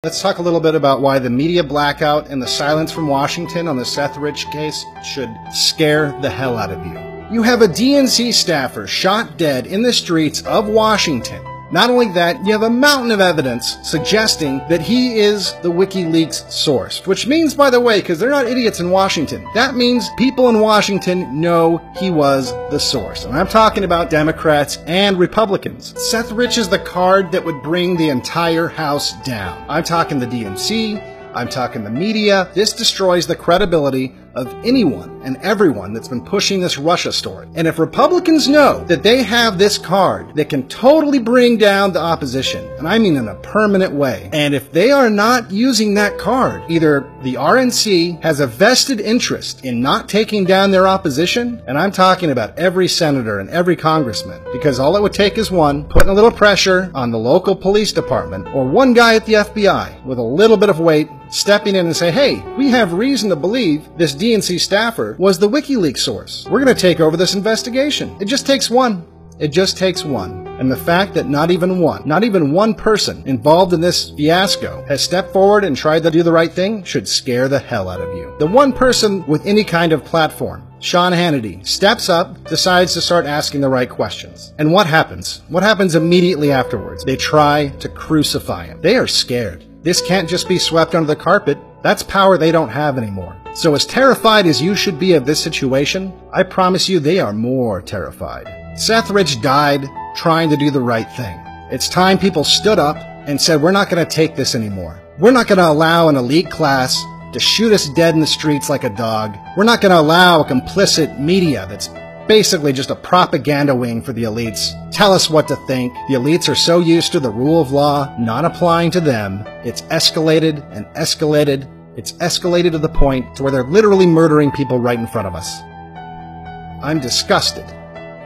Let's talk a little bit about why the media blackout and the silence from Washington on the Seth Rich case should scare the hell out of you. You have a DNC staffer shot dead in the streets of Washington. Not only that, you have a mountain of evidence suggesting that he is the WikiLeaks source. Which means, by the way, because they're not idiots in Washington, that means people in Washington know he was the source. And I'm talking about Democrats and Republicans. Seth Rich is the card that would bring the entire House down. I'm talking the DNC, I'm talking the media. This destroys the credibility of anyone and everyone that's been pushing this Russia story. And if Republicans know that they have this card that can totally bring down the opposition, and I mean in a permanent way, and if they are not using that card, either the RNC has a vested interest in not taking down their opposition, and I'm talking about every senator and every congressman, because all it would take is one, putting a little pressure on the local police department, or one guy at the FBI with a little bit of weight, stepping in and say, hey, we have reason to believe this DNC staffer was the WikiLeaks source. We're going to take over this investigation. It just takes one. It just takes one. And the fact that not even one person involved in this fiasco has stepped forward and tried to do the right thing should scare the hell out of you. The one person with any kind of platform, Sean Hannity, steps up, decides to start asking the right questions. And what happens? What happens immediately afterwards? They try to crucify him. They are scared. This can't just be swept under the carpet. That's power they don't have anymore. So as terrified as you should be of this situation, I promise you they are more terrified. Seth Rich died trying to do the right thing. It's time people stood up and said, we're not going to take this anymore. We're not going to allow an elite class to shoot us dead in the streets like a dog. We're not going to allow a complicit media that's basically just a propaganda wing for the elites. Tell us what to think. The elites are so used to the rule of law not applying to them. It's escalated and escalated. It's escalated to the point to where they're literally murdering people right in front of us. I'm disgusted.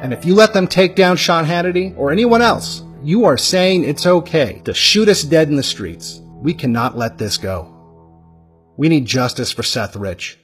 And if you let them take down Sean Hannity or anyone else, you are saying it's okay to shoot us dead in the streets. We cannot let this go. We need justice for Seth Rich.